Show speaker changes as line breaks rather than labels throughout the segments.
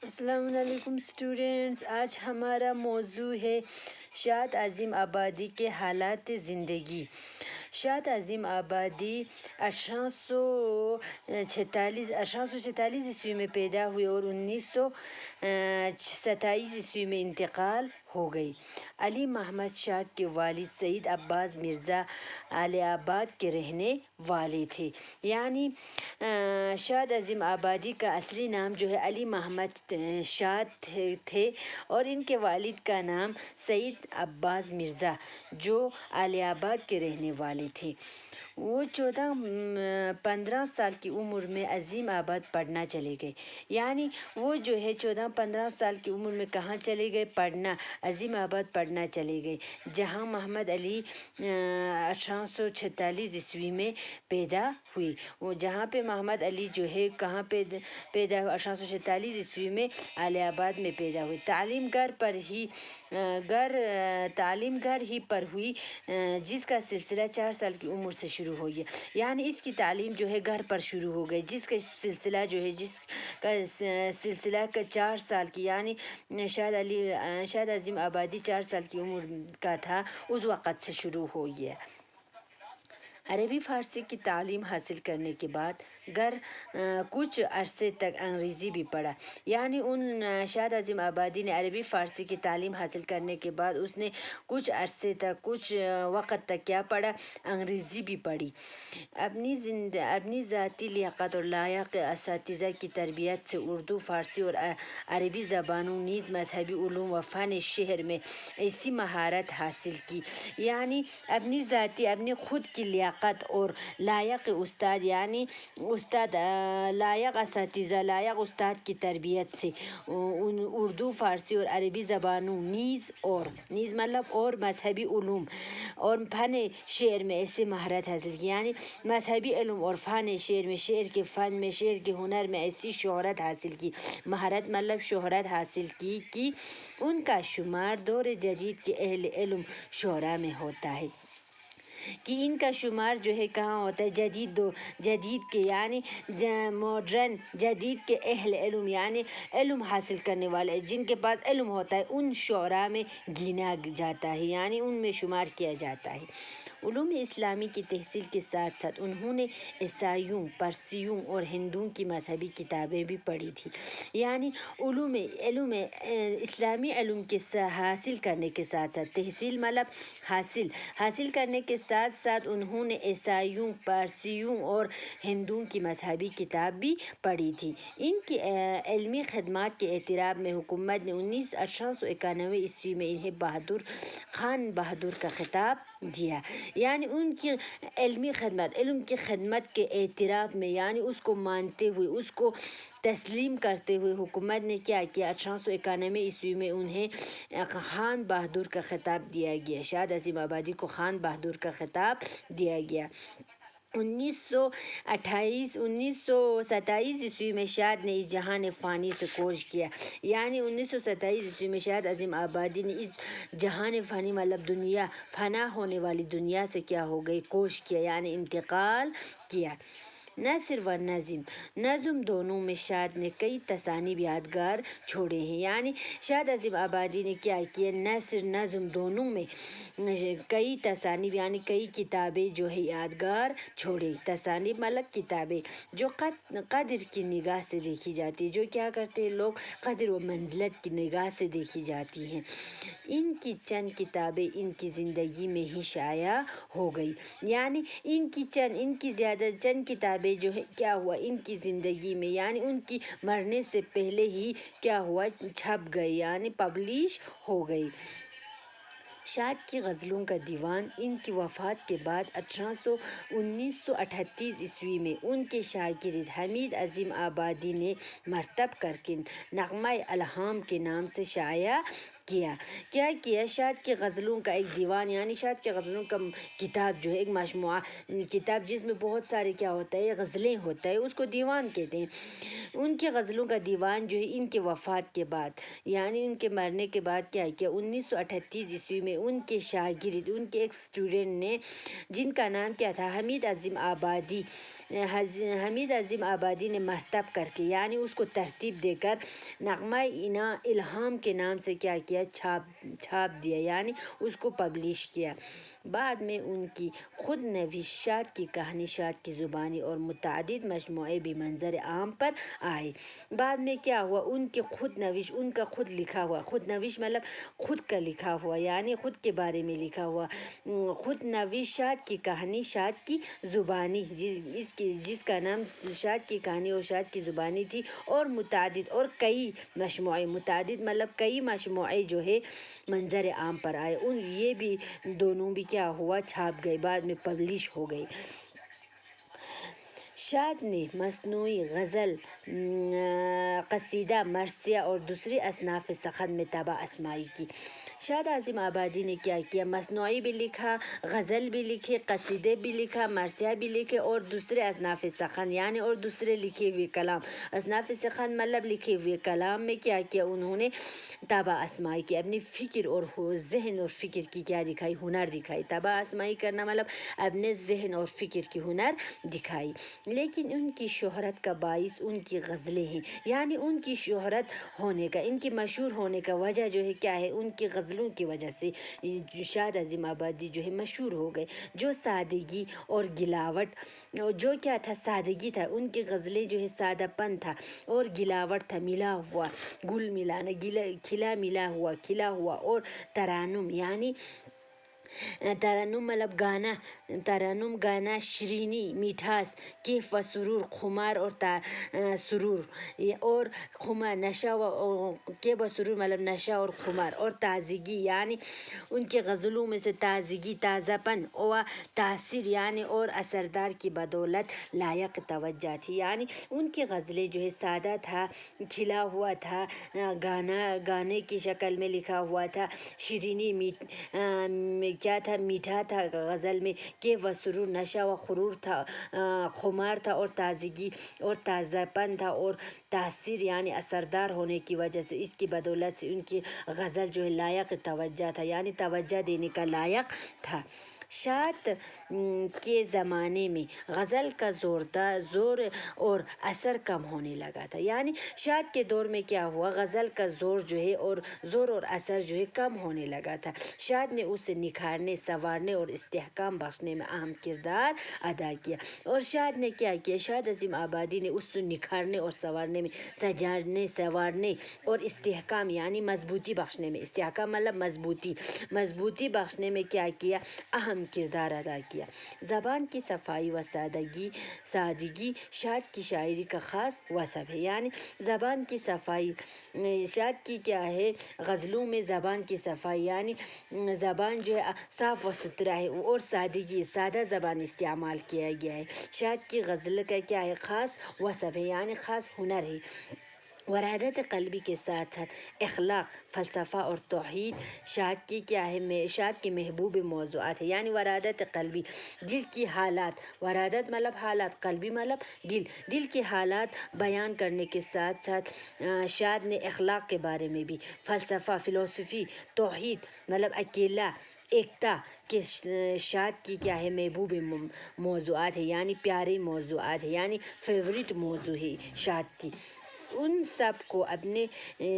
السلام علیکم اسٹوڈینٹس، آج ہمارا موضوع ہے شاد عظیم آبادی کے حالات زندگی۔ شاد عظیم آبادی 1846 عیسوی میں پیدا ہوئے اور 1927 عیسوی میں انتقال ہو گئی۔ علی محمد شاد کے والد سید عباس مرزا اعلی آباد کے رہنے والے تھے، یعنی شاد عظیم آبادی کا اصلی نام جو ہے علی محمد شاد تھے اور ان کے والد کا نام سید عباس مرزا جو اعلی آباد کے رہنے والے تھے۔ وہ 15 سال کی عمر میں عظیم آباد پڑھنا چلے گئے، یعنی وہ جو ہے 15 سال کی عمر میں کہاں چلے گئے؟ پڑھنا، عظیم آباد پڑھنا چلے گئے، جہاں محمد علی 1846 عیسوی میں پیدا ہوئی۔ وہ جہاں پہ محمد علی جو ہے کہاں پہ پیدا ہوئے؟ 1846 عیسوی میں اعلی آباد میں پیدا ہوئے۔ تعلیم گھر ہی پر ہوئی، جس کا سلسلہ 4 سال کی عمر سے شروع ہو گیا، یعنی اس کی تعلیم جو ہے گھر پر شروع ہو گئی، جس کا سلسلہ 4 سال کی، یعنی شاد عظیم آبادی 4 سال کی عمر کا تھا اس وقت سے شروع ہو گیا۔ عربی فارسی کی تعلیم حاصل کرنے کے بعد کچھ عرصے تک انگریزی بھی پڑھا، یعنی شاد عظیم آبادی نے عربی فارسی کی تعلیم حاصل کرنے کے بعد اس نے کچھ عرصے تک، کچھ وقت تک کیا پڑھا؟ انگریزی بھی پڑھی۔ اپنی ذاتی لیاقت اور لائق اساتذہ کی تربیت سے اردو، فارسی اور عربی زبانوں نیز مذہبی علوم و فن شعر میں ایسی مہارت حاصل کی، یعنی اپنی خود کی لیاقت اور لائق استاد، یعنی لائق اساتذہ، لائق استاد کی تربیت سے اردو، فارسی اور عربی زبانوں نیز مطلب اور مذہبی علوم اور فن شعر میں ایسی مہارت حاصل کی، یعنی مذہبی علوم اور فن شعر میں، شعر کے فن میں، شعر کے ہنر میں ایسی شہرت حاصل کی، مہارت مطلب شہرت حاصل کی کہ ان کا شمار دور جدید کے اہل علم شعراء میں ہوتا ہے، کہ ان کا شمار جو ہے کہاں ہوتا ہے؟ جدید کے، یعنی ماڈرن جدید کے اہل علم، یعنی علم حاصل کرنے والے جن کے پاس علم ہوتا ہے ان شعراء میں گنا جاتا ہے، یعنی ان میں شمار کیا جاتا ہے۔ علوم اسلامی کی تحصیل کے ساتھ ساتھ انہوں نے عیسائیوں، پرسیوں اور ہندوؤں کی مذہبی کتابیں بھی پڑھی تھی، یعنی علوم اسلامی علوم کے حاصل کرنے کے ساتھ ساتھ، تحصیل مطلب حاصل کرنے کے ساتھ ساتھ انہوں نے عیسائیوں، پارسیوں اور ہندوؤں کی مذہبی کتاب بھی پڑھی تھی۔ ان کی علمی خدمات کے اعتراف میں حکومت نے 1891 عیسوی میں انہیں خان بہادر کا خطاب دیا، یعنی ان کی علم کی خدمت کے اعتراف میں، یعنی اس کو مانتے ہوئے، اس کو تسلیم کرتے ہوئے حکومت نے کیا کیا؟ 1891 عیسوی میں انہیں خان بہادر کا خطاب دیا گیا، شاد عظیم آبادی کو خان بہادر کا خطاب دیا گیا۔ 1927 عیسوی میں شاد نے اس جہان فانی سے کوچ کیا، یعنی 1927 عیسوی میں شاد عظیم آبادی نے اس جہان فانی مطلب دنیا، فنا ہونے والی دنیا سے کیا ہو گئی؟ کوچ کیا، یعنی انتقال کیا۔ نثر و نظم دونوں میں شاد نے کئی تصانیف یادگار چھوڑے ہیں، یعنی شاد عظیم آبادی نے کیا کیا؟ نثر نظم دونوں میں کئی تصانیف، یعنی کئی کتابیں جو ہے یادگار چھوڑے۔ تصانیف مطلب کتابیں جو قدر کی نگاہ سے دیکھی جاتی، جو کیا کرتے ہیں لوگ؟ قدر و منزلت کی نگاہ سے دیکھی جاتی ہیں۔ ان کی چند کتابیں ان کی زندگی میں ہی شائع ہو گئی، یعنی ان کی چند کتابیں جو ہے کیا ہوا؟ ان کی زندگی میں، یعنی ان کی مرنے سے پہلے ہی کیا ہوا؟ چھپ گئی، یعنی پبلش ہو گئی۔ شاد کی غزلوں کا دیوان ان کی وفات کے بعد 1938 عیسوی میں ان کے شاگرد حمید عظیم آبادی نے مرتب کر کے نغمۂ الہام کے نام سے شائع کیا کیا شاد کی غزلوں کا ایک دیوان یعنی شاد کی غزلوں کا کتاب جو ہے ایک مجموعہ کتاب جس میں بہت سارے کیا ہوتا ہے غزلیں ہوتا ہے اس کو دیوان کہتے ہیں. ان کی غزلوں کا دیوان جو ہے ان کے وفات کے بعد یعنی ان کے مرنے کے بعد کیا 1938 میں ان کے شاگرد ان کے ایک اسٹوڈنٹ نے جن کا نام کیا تھا حمید عظیم آبادی نے مرتب کر کے یعنی اس کو ترتیب دے کر نغمہ الہام کے نام سے کیا چھاپ دیا یعنی اس کو پبلش کیا. بعد میں ان کی خود نوشت کی کہانی شاد کی زبانی اور متعدد مجموعے بھی منظر عام پر آئے. بعد میں کیا ہوا ان کے خود نوش ان کا خود لکھا ہوا خود نوش مطلب خود کا لکھا ہوا یعنی خود کے بارے میں لکھا ہوا خود نوش شاد کی کہانی شاد کی زبانی جس کا نام شاد کی کہانی اور شاد کی زبانی تھی اور متعدد اور کئی مجموعے متعدد مطلب کئی مجموعے جو ہے منظر عام پر آئے. یہ بھی دونوں بھی کیا ہوا چھاپ گئے بعد میں پبلش ہو گئی. شاد نے مصنوعی غزل قصیدہ مرثیہ اور دوسری اصناف سخن میں طبع اسمائی کی. شاد عظیم آبادی نے کیا کیا مصنوعی بھی لکھا غزل بھی لکھے قصیدے بھی لکھا مرثیہ بھی لکھے اور دوسرے اصناف سخن یعنی اور دوسرے لکھے ہوئے کلام اصناف سخن مطلب لکھے ہوئے کلام میں کیا کیا انہوں نے طبع اسمائی کی اپنی فکر اور ذہن اور فکر کی کیا دکھائی ہنر دکھائی. طبع اسمائی کرنا مطلب اپنے ذہن اور فکر کی ہنر دکھائی. لیکن ان کی شہرت کا باعث ان کی غزلیں ہیں یعنی ان کی شہرت ہونے کا ان کی مشہور ہونے کا وجہ جو ہے کیا ہے ان کی غزلوں کی وجہ سے شاد عظیم آبادی جو ہے مشہور ہو گئے. جو سادگی اور گلاوٹ جو کیا تھا سادگی تھا ان کی غزلیں جو ہے سادہ پن تھا اور گلاوٹ تھا ملا ہوا گل ملانا کھلا ہوا اور ترانم یعنی ترنم مطلب گانا شیرینی میٹھاس کیف و سرور خمار اور سرور اور خمار نشہ و کیف و سرور مطلب نشہ اور خمار اور تازگی یعنی ان کے غزلوں میں سے تازگی تازہ پن و تاثیر یعنی اور اثردار کی بدولت لائق توجہ تھی. یعنی ان کی غزلیں جو ہے سادہ تھا کھلا ہوا تھا گانے کی شکل میں لکھا ہوا تھا شیرینی کیا تھا میٹھا تھا غزل میں کیف و سرور نشہ و خرور تھا خمار تھا اور تازگی اور تازہ پن تھا اور تاثیر یعنی اثردار ہونے کی وجہ سے اس کی بدولت سے ان کی غزل جو ہے لائق توجہ تھا یعنی توجہ دینے کا لائق تھا. شاد کے زمانے میں غزل کا زور اور اثر کم ہونے لگا تھا یعنی شاد کے دور میں کیا ہوا غزل کا زور اور اثر جو ہے کم ہونے لگا تھا. شاد نے اسے نکھارنے سنوارنے اور استحکام بخشنے میں اہم کردار ادا کیا. اور شاد نے کیا کیا شاد عظیم آبادی نے اس نکھارنے اور سنوارنے میں سجانے سنوارنے اور استحکام یعنی مضبوطی بخشنے میں استحکام مطلب مضبوطی بخشنے میں کیا کیا اہم کردار ادا کیا. زبان کی صفائی و سادگی شاد کی شاعری کا خاص وصف ہے یعنی زبان کی صفائی شاد کی کیا ہے غزلوں میں زبان کی صفائی یعنی زبان جو ہے صاف و ستھرا ہے اور سادگی سادہ زبان استعمال کیا گیا ہے. شاد کی غزل کا کیا ہے خاص وصف ہے یعنی خاص ہنر ہے. ورادت قلبی کے ساتھ ساتھ اخلاق فلسفہ اور توحید شاد کی کیا ہے شاد کے محبوب موضوعات ہے یعنی ورادت قلبی دل کی حالات ورادت مطلب حالات قلبی مطلب دل کے حالات بیان کرنے کے ساتھ ساتھ شاد نے اخلاق کے بارے میں بھی فلسفی توحید مطلب اکیلا ایکتا کے شاد کی کیا ہے محبوب موضوعات ہے یعنی پیارے موضوعات ہے یعنی فیوریٹ موضوع ہے شاد کی. ان سب کو اپنے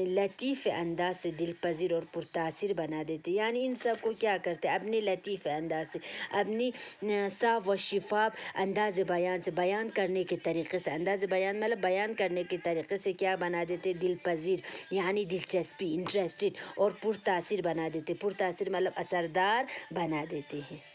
لطیف انداز سے دل پذیر اور پرتاثر بنا دیتے یعنی ان سب کو کیا کرتے اپنے لطیف انداز سے اپنی صاف و شفاف انداز بیان سے بیان کرنے کے طریقے سے انداز بیان مطلب بیان کرنے کے طریقے سے کیا بنا دیتے دل پذیر یعنی دلچسپی انٹرسٹڈ اور پرتاثر بنا دیتے پرتاثر مطلب اثردار بنا دیتے ہیں.